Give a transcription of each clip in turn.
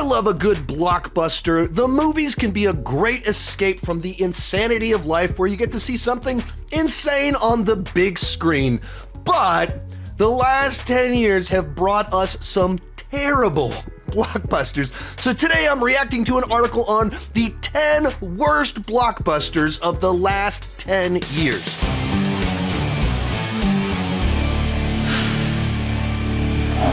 love a good blockbuster. The movies can be a great escape from the insanity of life where you get to see something insane on the big screen. But the last 10 years have brought us some terrible blockbusters. So today I'm reacting to an article on the 10 worst blockbusters of the last 10 years.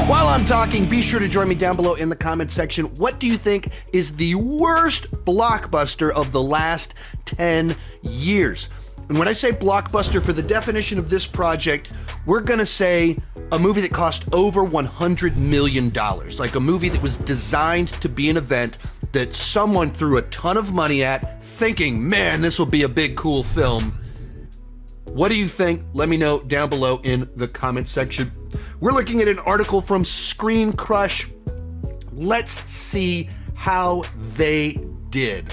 While I'm talking, be sure to join me down below in the comment section. What do you think is the worst blockbuster of the last 10 years? And when I say blockbuster, for the definition of this project, we're gonna say a movie that cost over $100 million. Like a movie that was designed to be an event that someone threw a ton of money at, thinking, man, this will be a big, cool film. What do you think? Let me know down below in the comment section. We're looking at an article from ScreenCrush. Let's see how they did.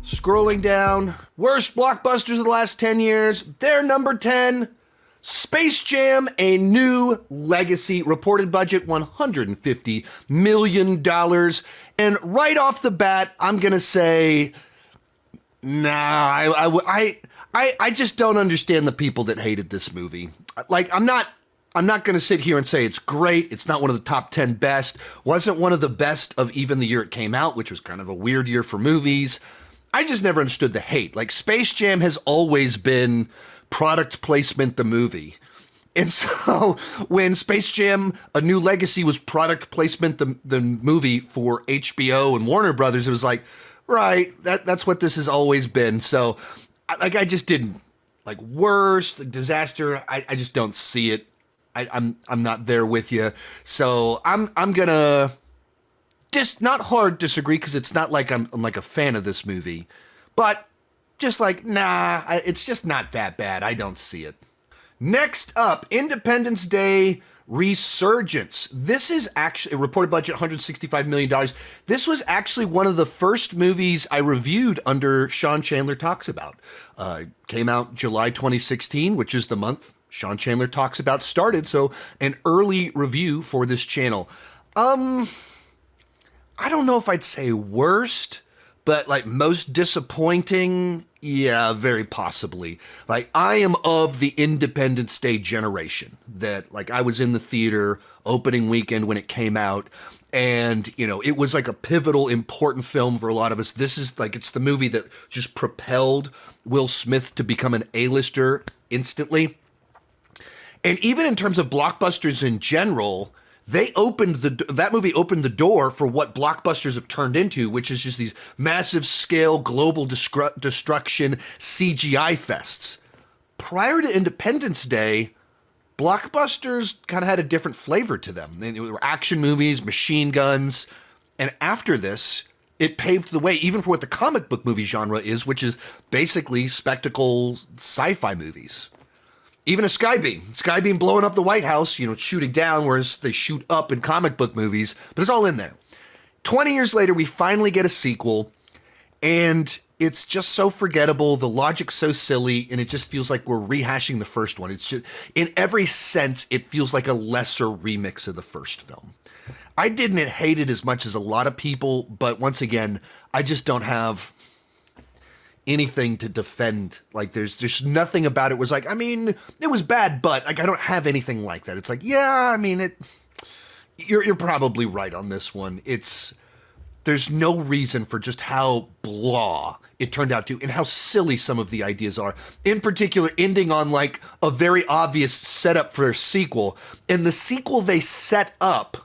Scrolling down, worst blockbusters of the last 10 years. They're number 10, Space Jam: A New Legacy. Reported budget $150 million. And right off the bat, I'm gonna say, nah, I just don't understand the people that hated this movie. Like, I'm not gonna sit here and say it's great. It's not one of the top 10 best. Wasn't one of the best of even the year it came out, which was kind of a weird year for movies. I just never understood the hate. Like, Space Jam has always been product placement the movie. And so when Space Jam: A New Legacy was product placement the movie for HBO and Warner Brothers, it was like, right, that's what this has always been. So like, I just didn't, like, worst disaster. I just don't see it. I'm not there with you. So I'm gonna just not hard disagree, because it's not like I'm like a fan of this movie, but just like, nah, it's just not that bad. I don't see it. Next up, Independence Day: Resurgence. This is actually a reported budget $165 million. This was actually one of the first movies I reviewed under Sean Chandler Talks About. Came out July 2016, which is the month Sean Chandler Talks About started, so an early review for this channel. I don't know if I'd say worst, but like most disappointing, yeah, very possibly. Like, I am of the Independence Day generation that, like, I was in the theater opening weekend when it came out, and, you know, it was like a pivotal, important film for a lot of us. This is like, it's the movie that just propelled Will Smith to become an A-lister instantly. And even in terms of blockbusters in general, that movie opened the door for what blockbusters have turned into, which is just these massive scale global destruction CGI fests. Prior to Independence Day, blockbusters kind of had a different flavor to them. They were action movies, machine guns, and after this, it paved the way even for what the comic book movie genre is, which is basically spectacle sci-fi movies. Even a Skybeam blowing up the White House, you know, shooting down, whereas they shoot up in comic book movies, but it's all in there. 20 years later, we finally get a sequel, and it's just so forgettable, the logic's so silly, and it just feels like we're rehashing the first one. It's just, in every sense, it feels like a lesser remix of the first film. I didn't hate it as much as a lot of people, but once again, I just don't have anything to defend. Like, there's just nothing about it was like, I mean, it was bad, but like, I don't have anything like that. It's like, yeah, I mean, you're probably right on this one. There's no reason for just how blah it turned out to, and how silly some of the ideas are. In particular, ending on like a very obvious setup for a sequel, and the sequel they set up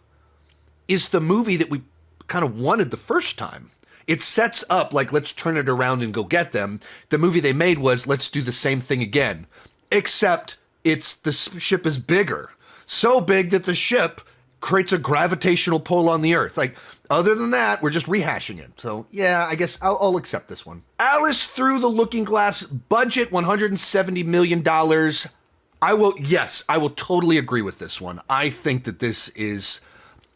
is the movie that we kind of wanted the first time. It sets up like, let's turn it around and go get them. The movie they made was, let's do the same thing again, except the ship is bigger. So big that the ship creates a gravitational pull on the Earth. Like, other than that, we're just rehashing it. So yeah, I guess I'll accept this one. Alice Through the Looking Glass, budget $170 million. I will totally agree with this one. I think that this is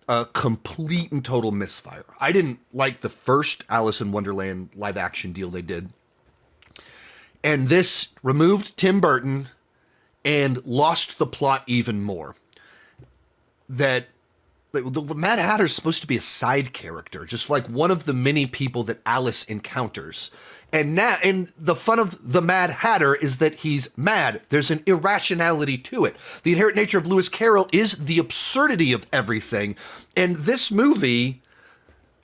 a complete and total misfire. I didn't like the first Alice in Wonderland live action deal they did. And this removed Tim Burton and lost the plot even more. That the Mad Hatter's supposed to be a side character, just like one of the many people that Alice encounters. And the fun of the Mad Hatter is that he's mad. There's an irrationality to it. The inherent nature of Lewis Carroll is the absurdity of everything. And this movie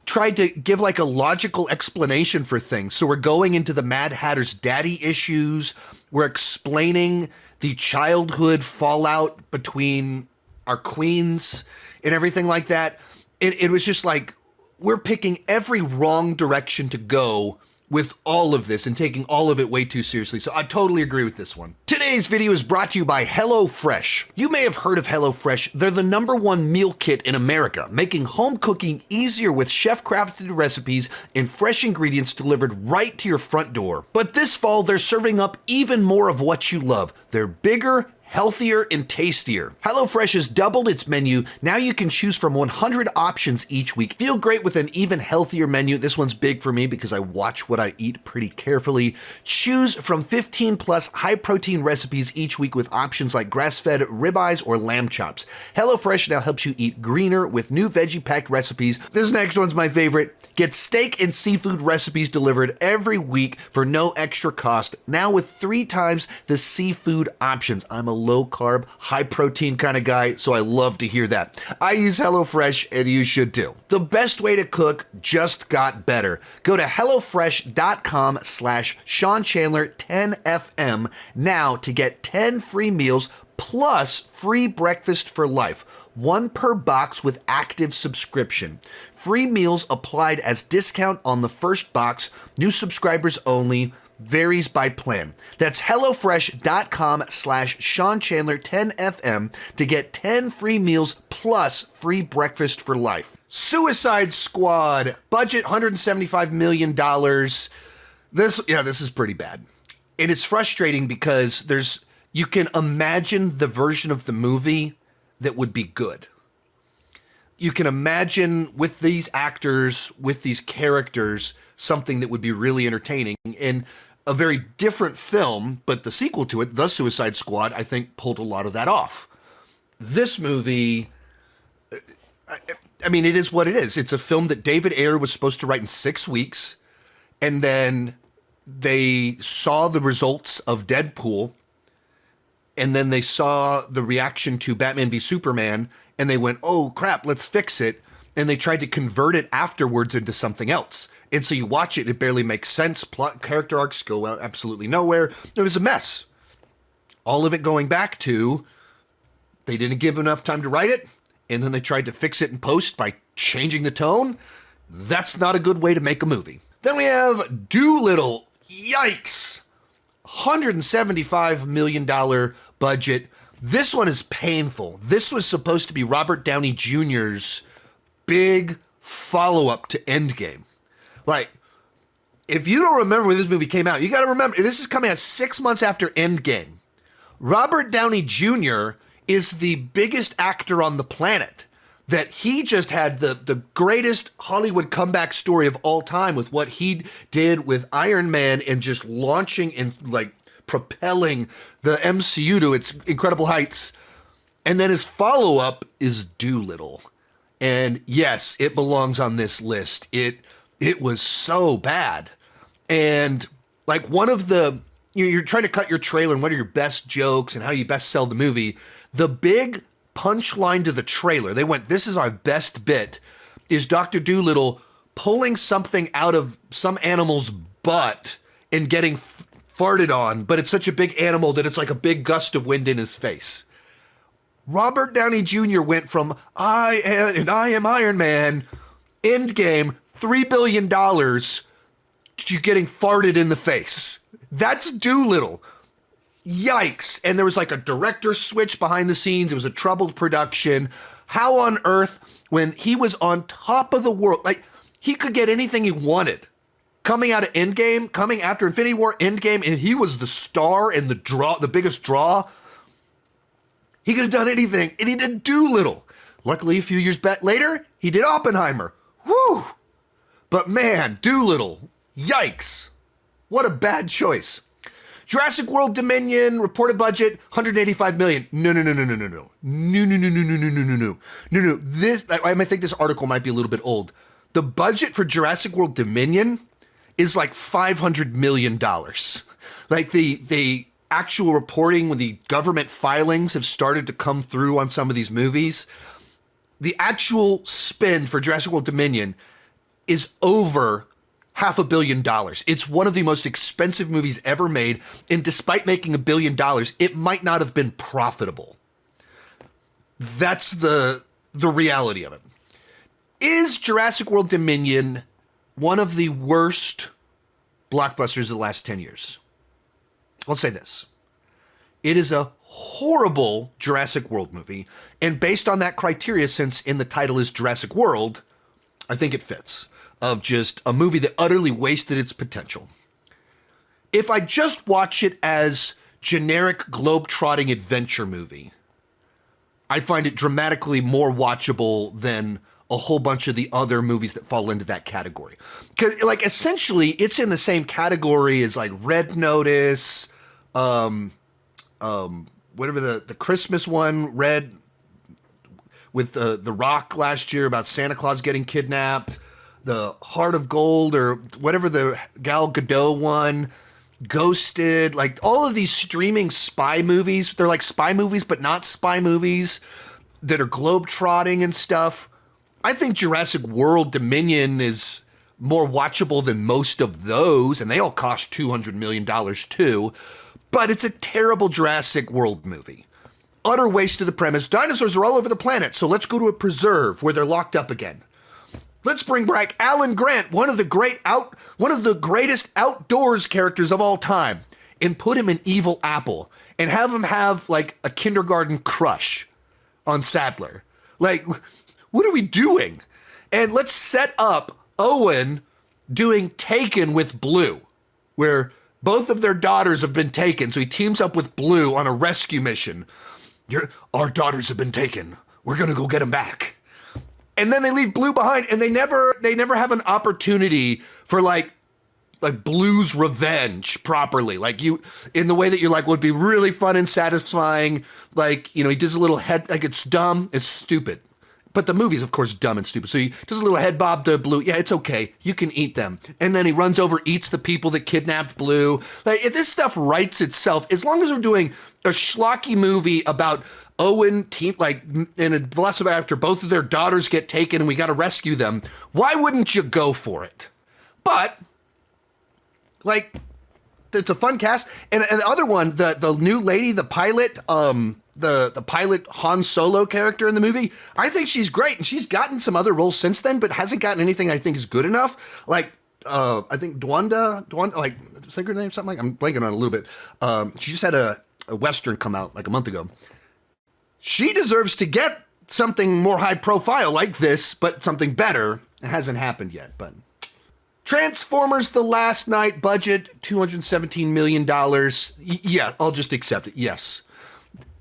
tried to give like a logical explanation for things. So we're going into the Mad Hatter's daddy issues. We're explaining the childhood fallout between our queens and everything like that. It was just like, we're picking every wrong direction to go with all of this and taking all of it way too seriously. So I totally agree with this one. Today's video is brought to you by HelloFresh. You may have heard of HelloFresh. They're the #1 meal kit in America, making home cooking easier with chef-crafted recipes and fresh ingredients delivered right to your front door. But this fall, they're serving up even more of what you love. They're bigger, healthier, and tastier. HelloFresh has doubled its menu. Now you can choose from 100 options each week. Feel great with an even healthier menu. This one's big for me because I watch what I eat pretty carefully. Choose from 15 plus high protein recipes each week with options like grass-fed ribeyes or lamb chops. HelloFresh now helps you eat greener with new veggie-packed recipes. This next one's my favorite. Get steak and seafood recipes delivered every week for no extra cost. Now with 3 times the seafood options. I'm a low-carb, high-protein kind of guy, so I love to hear that. I use HelloFresh, and you should too. The best way to cook just got better. Go to HelloFresh.com/SeanChandler10FM now to get 10 free meals plus free breakfast for life. 1 per box with active subscription. Free meals applied as discount on the first box. New subscribers only. Varies by plan. That's HelloFresh.com/SeanChandler10FM to get 10 free meals plus free breakfast for life. Suicide Squad. Budget $175 million. This is pretty bad. And it's frustrating because you can imagine the version of the movie that would be good. You can imagine with these actors, with these characters, something that would be really entertaining. And a very different film, but the sequel to it, The Suicide Squad, I think pulled a lot of that off. This movie, I mean, it is what it is. It's a film that David Ayer was supposed to write in 6 weeks, and then they saw the results of Deadpool, and then they saw the reaction to Batman v Superman, and they went, oh crap, let's fix it. And they tried to convert it afterwards into something else. And so you watch it, it barely makes sense. Plot, character arcs go out absolutely nowhere. It was a mess. All of it going back to, they didn't give enough time to write it, and then they tried to fix it in post by changing the tone. That's not a good way to make a movie. Then we have Doolittle. Yikes. $175 million budget. This one is painful. This was supposed to be Robert Downey Jr.'s big follow-up to Endgame. Like, if you don't remember when this movie came out, you got to remember, this is coming out 6 months after Endgame. Robert Downey Jr. is the biggest actor on the planet. That he just had the greatest Hollywood comeback story of all time with what he did with Iron Man and just launching and like propelling the MCU to its incredible heights. And then his follow-up is Doolittle. And yes, it belongs on this list. It was so bad. And like one of the, you're trying to cut your trailer and what are your best jokes and how you best sell the movie. The big punchline to the trailer, they went, this is our best bit, is Dr. Doolittle pulling something out of some animal's butt and getting farted on, but it's such a big animal that it's like a big gust of wind in his face. Robert Downey Jr. went from I am Iron Man, Endgame, $3 billion to getting farted in the face. That's Doolittle. Yikes. And there was like a director switch behind the scenes. It was a troubled production. How on earth, when he was on top of the world, like he could get anything he wanted. Coming out of Endgame, coming after Infinity War, Endgame, and he was the star and the biggest draw. He could have done anything, and he did Doolittle. Luckily, a few years back later, he did Oppenheimer. Whew. But man, Doolittle, yikes. What a bad choice. Jurassic World Dominion, reported budget, 185 million. No. This, I think this article might be a little bit old. The budget for Jurassic World Dominion is like $500 million. Like the actual reporting when the government filings have started to come through on some of these movies, the actual spend for Jurassic World Dominion is over $500 million. It's one of the most expensive movies ever made, and despite making $1 billion, it might not have been profitable. That's the reality of it. Is Jurassic World Dominion one of the worst blockbusters of the last 10 years? I'll say this. It is a horrible Jurassic World movie, and based on that criteria, since in the title is Jurassic World, I think it fits. Of just a movie that utterly wasted its potential. If I just watch it as generic globe-trotting adventure movie, I find it dramatically more watchable than a whole bunch of the other movies that fall into that category. Because, like, essentially, it's in the same category as, like, Red Notice, whatever the Christmas one, Red, with the Rock last year about Santa Claus getting kidnapped, the Heart of Gold, or whatever the Gal Gadot one, Ghosted, like all of these streaming spy movies. They're like spy movies, but not spy movies that are globe-trotting and stuff. I think Jurassic World Dominion is more watchable than most of those, and they all cost $200 million too. But it's a terrible Jurassic World movie. Utter waste of the premise. Dinosaurs are all over the planet, so let's go to a preserve where they're locked up again. Let's bring back Alan Grant, one of the greatest outdoors characters of all time, and put him in Evil Apple and have him have like a kindergarten crush on Sadler. Like, what are we doing? And let's set up Owen doing Taken with Blue, where both of their daughters have been taken. So he teams up with Blue on a rescue mission. Our daughters have been taken. We're going to go get them back. And then they leave Blue behind, and they never have an opportunity for like Blue's revenge properly. Like in the way that you're like, would be really fun and satisfying. Like, you know, he does a little head, like it's dumb, it's stupid. But the movie's, of course, dumb and stupid. So he does a little head bob to Blue. Yeah, it's okay. You can eat them. And then he runs over, eats the people that kidnapped Blue. Like, if this stuff writes itself, as long as we're doing a schlocky movie about Owen, like, in a Velociraptor, both of their daughters get taken and we got to rescue them, why wouldn't you go for it? But, like, it's a fun cast. And the other one, the new lady, the pilot, the pilot Han Solo character in the movie, I think she's great. And she's gotten some other roles since then, but hasn't gotten anything I think is good enough. Like, I think Dwanda, like, is that her name? Something like, I'm blanking on it a little bit. She just had a Western come out like a month ago. She deserves to get something more high profile like this, but something better. It hasn't happened yet, but. Transformers The Last Night, budget $217 million. Yeah, I'll just accept it. Yes.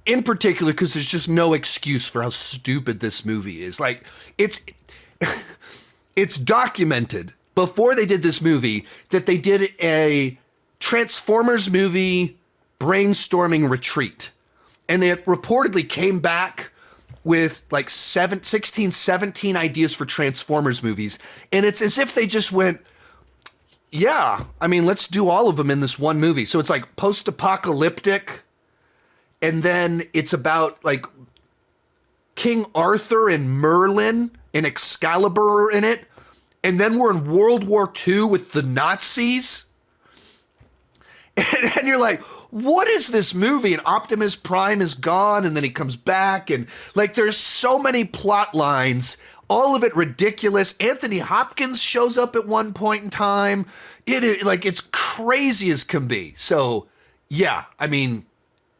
In particular, because there's just no excuse for how stupid this movie is. Like, it's documented before they did this movie that they did a Transformers movie brainstorming retreat. And they reportedly came back with like 16, 17 ideas for Transformers movies. And it's as if they just went, yeah, I mean, let's do all of them in this one movie. So it's like post-apocalyptic. And then it's about like King Arthur and Merlin and Excalibur in it. And then we're in World War II with the Nazis. And you're like, what is this movie? And Optimus Prime is gone, and then he comes back, and like there's so many plot lines, all of it ridiculous. Anthony Hopkins shows up at one point in time. It is like, it's crazy as can be. So yeah, I mean,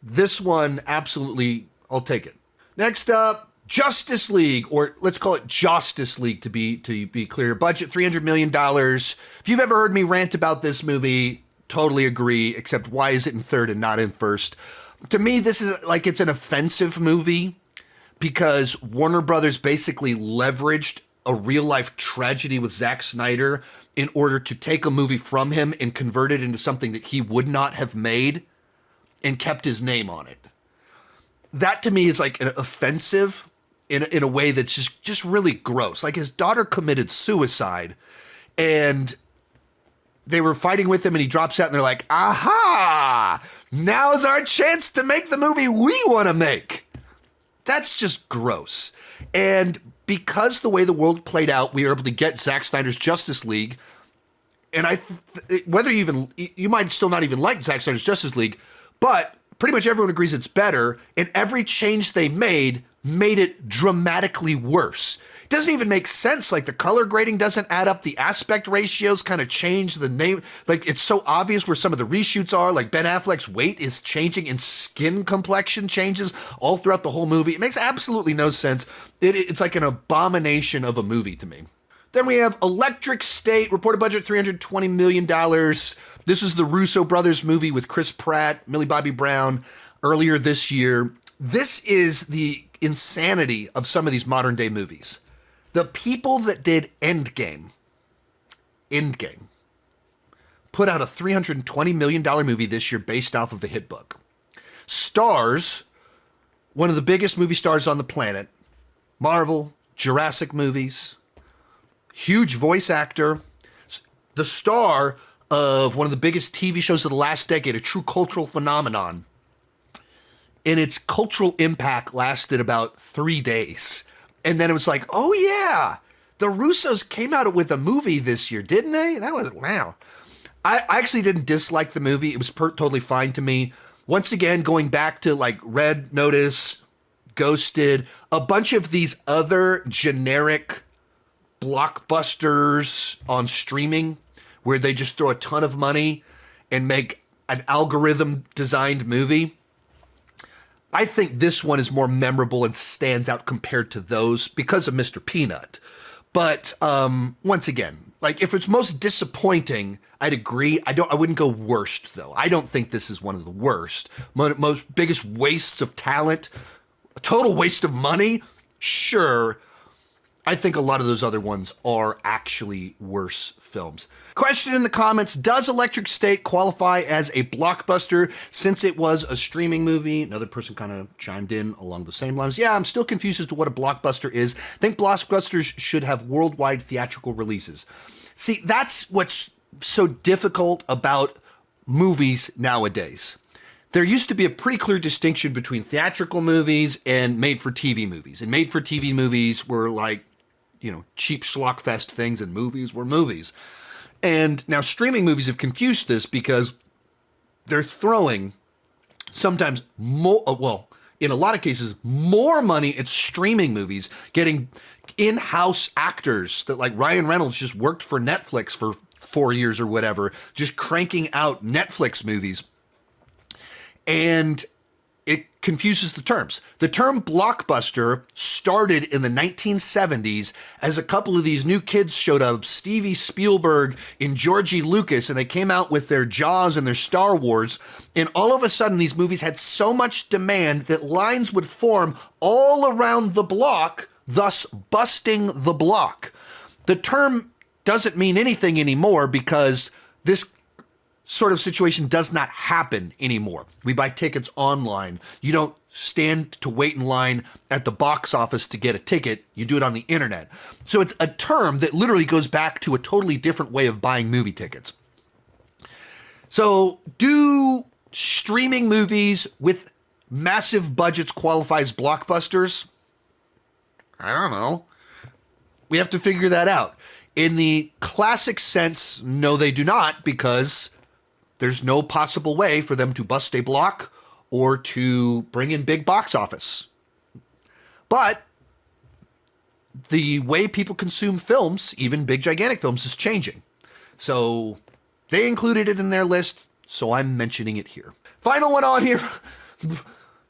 this one absolutely, I'll take it. Next up, Justice League, or let's call it Josstice League to be clear. Budget $300 million. If you've ever heard me rant about this movie, totally agree, except why is it in third and not in first? To me, this is like, it's an offensive movie because Warner Brothers basically leveraged a real life tragedy with Zack Snyder in order to take a movie from him and convert it into something that he would not have made and kept his name on it. That to me is like an offensive in a way that's just really gross. Like his daughter committed suicide and they were fighting with him and he drops out and they're like, aha, now's our chance to make the movie we want to make. That's just gross. And because the way the world played out, we were able to get Zack Snyder's Justice League. And whether you might still not even like Zack Snyder's Justice League, but pretty much everyone agrees it's better. And every change they made it dramatically worse. It doesn't even make sense. Like the color grading doesn't add up. The aspect ratios kind of change the name. Like it's so obvious where some of the reshoots are. Like Ben Affleck's weight is changing and skin complexion changes all throughout the whole movie. It makes absolutely no sense. It's like an abomination of a movie to me. Then we have Electric State, reported budget $320 million. This is the Russo brothers movie with Chris Pratt, Millie Bobby Brown earlier this year. This is the insanity of some of these modern day movies. The people that did Endgame, put out a $320 million movie this year based off of a hit book. Stars, one of the biggest movie stars on the planet, Marvel, Jurassic movies, huge voice actor, the star of one of the biggest TV shows of the last decade, a true cultural phenomenon. And its cultural impact lasted about 3 days. And then it was like, oh yeah, the Russos came out with a movie this year, didn't they? That was, wow. I actually didn't dislike the movie. It was totally fine to me. Once again, going back to like Red Notice, Ghosted, a bunch of these other generic blockbusters on streaming where they just throw a ton of money and make an algorithm designed movie. I think this one is more memorable and stands out compared to those because of Mr. Peanut. But once again, like if it's most disappointing, I'd agree. I wouldn't go worst though. I don't think this is one of the worst. Most biggest wastes of talent, a total waste of money. Sure. I think a lot of those other ones are actually worse films. Question in the comments, does Electric State qualify as a blockbuster since it was a streaming movie? Another person kind of chimed in along the same lines. Yeah, I'm still confused as to what a blockbuster is. I think blockbusters should have worldwide theatrical releases. See, that's what's so difficult about movies nowadays. There used to be a pretty clear distinction between theatrical movies and made-for-TV movies. And made-for-TV movies were like, cheap schlockfest things, and movies were movies. And now streaming movies have confused this because they're throwing sometimes more, in a lot of cases, more money at streaming movies, getting in-house actors that like Ryan Reynolds just worked for Netflix for 4 years or whatever, just cranking out Netflix movies. And it confuses the terms. The term blockbuster started in the 1970s as a couple of these new kids showed up, Stevie Spielberg and Georgie Lucas, and they came out with their Jaws and their Star Wars. And all of a sudden, these movies had so much demand that lines would form all around the block, thus busting the block. The term doesn't mean anything anymore because this sort of situation does not happen anymore. We buy tickets online. You don't stand to wait in line at the box office to get a ticket. You do it on the internet. So it's a term that literally goes back to a totally different way of buying movie tickets. So do streaming movies with massive budgets qualify as blockbusters? I don't know. We have to figure that out. In the classic sense, no, they do not, because there's no possible way for them to bust a block or to bring in big box office. But the way people consume films, even big gigantic films, is changing. So they included it in their list, so I'm mentioning it here. Final one on here.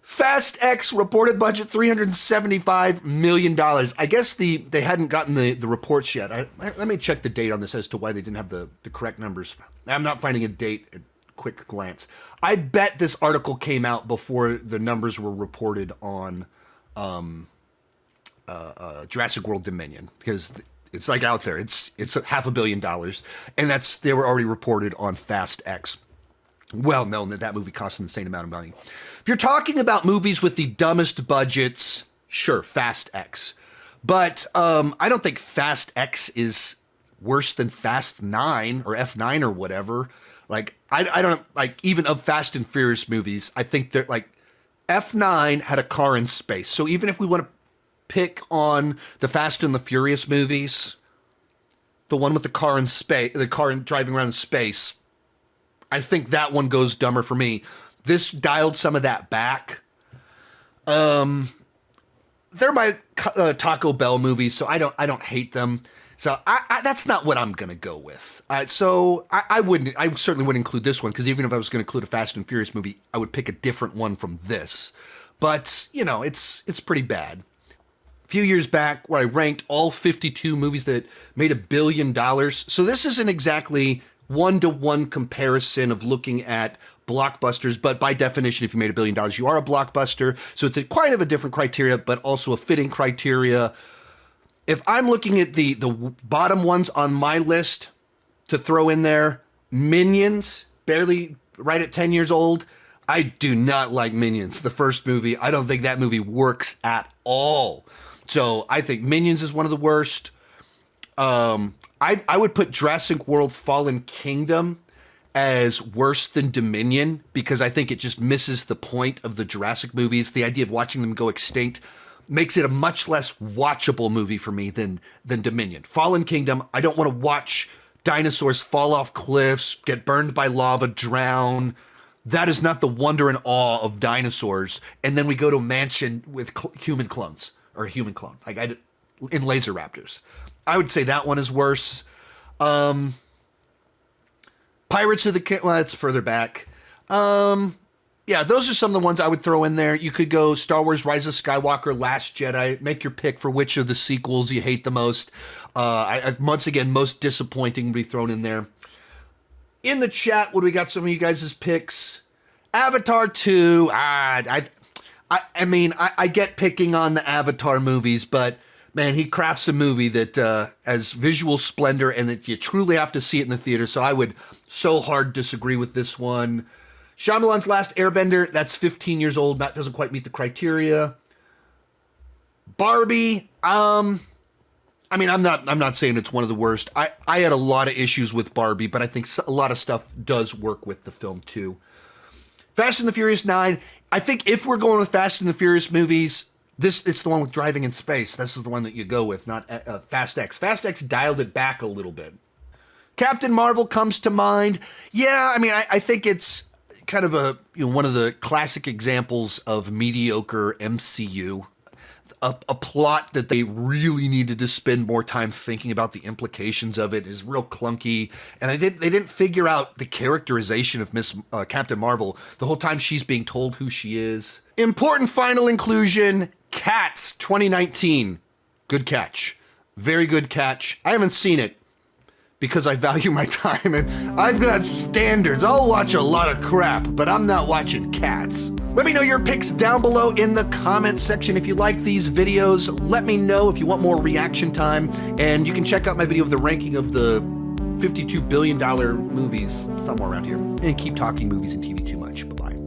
FastX reported budget $375 million. I guess they hadn't gotten the reports yet. Let me check the date on this as to why they didn't have the correct numbers. I'm not finding a date at quick glance. I bet this article came out before the numbers were reported on Jurassic World Dominion, because it's like out there. It's $500 million, and they were already reported on FastX. Well known that movie costs an insane amount of money. If you're talking about movies with the dumbest budgets, sure, FastX. But I don't think FastX is worse than Fast 9 or F9 or whatever. Like, I don't, like, even of Fast and Furious movies, I think they're, like, F9 had a car in space. So even if we want to pick on the Fast and the Furious movies, the one with the car in space, the car driving around in space, I think that one goes dumber for me. This dialed some of that back. They're my Taco Bell movies, so I don't hate them. So that's not what I'm gonna go with. I certainly wouldn't include this one, because even if I was gonna include a Fast and Furious movie, I would pick a different one from this. But you know, it's pretty bad. A few years back, where I ranked all 52 movies that made $1 billion. So this isn't exactly one-to-one comparison of looking at blockbusters, but by definition, if you made $1 billion, you are a blockbuster. So it's quite of a different criteria, but also a fitting criteria. If I'm looking at the bottom ones on my list to throw in there, Minions, barely right at 10 years old. I do not like Minions, the first movie. I don't think that movie works at all. So I think Minions is one of the worst. I would put Jurassic World Fallen Kingdom as worse than Dominion, because I think it just misses the point of the Jurassic movies. The idea of watching them go extinct makes it a much less watchable movie for me than Dominion. Fallen Kingdom, I don't want to watch dinosaurs fall off cliffs, get burned by lava, drown. That is not the wonder and awe of dinosaurs. And then we go to a mansion with human clones, or a human clone, like in Laser Raptors. I would say that one is worse. Pirates of the Caribbean, well, that's further back. Yeah, those are some of the ones I would throw in there. You could go Star Wars, Rise of Skywalker, Last Jedi. Make your pick for which of the sequels you hate the most. Once again, most disappointing would be thrown in there. In the chat, what do we got? Some of you guys' picks. Avatar 2. I mean, I get picking on the Avatar movies, but man, he crafts a movie that has visual splendor and that you truly have to see it in the theater. So I would so hard disagree with this one. Shyamalan's Last Airbender, that's 15 years old. That doesn't quite meet the criteria. Barbie, I mean, I'm not saying it's one of the worst. I had a lot of issues with Barbie, but I think a lot of stuff does work with the film too. Fast and the Furious 9, I think if we're going with Fast and the Furious movies, it's the one with driving in space. This is the one that you go with, not FastX. FastX dialed it back a little bit. Captain Marvel comes to mind. Yeah, I mean, I think it's kind of one of the classic examples of mediocre MCU. A plot that they really needed to spend more time thinking about the implications of it is real clunky, and they didn't figure out the characterization of Captain Marvel the whole time she's being told who she is. Important final inclusion, Cats 2019. Good catch. Very good catch. I haven't seen it because I value my time and I've got standards. I'll watch a lot of crap, but I'm not watching Cats. Let me know your picks down below in the comment section. If you like these videos, let me know if you want more reaction time. And you can check out my video of the ranking of the $52 billion movies somewhere around here. And keep talking movies and TV too much. Bye-bye.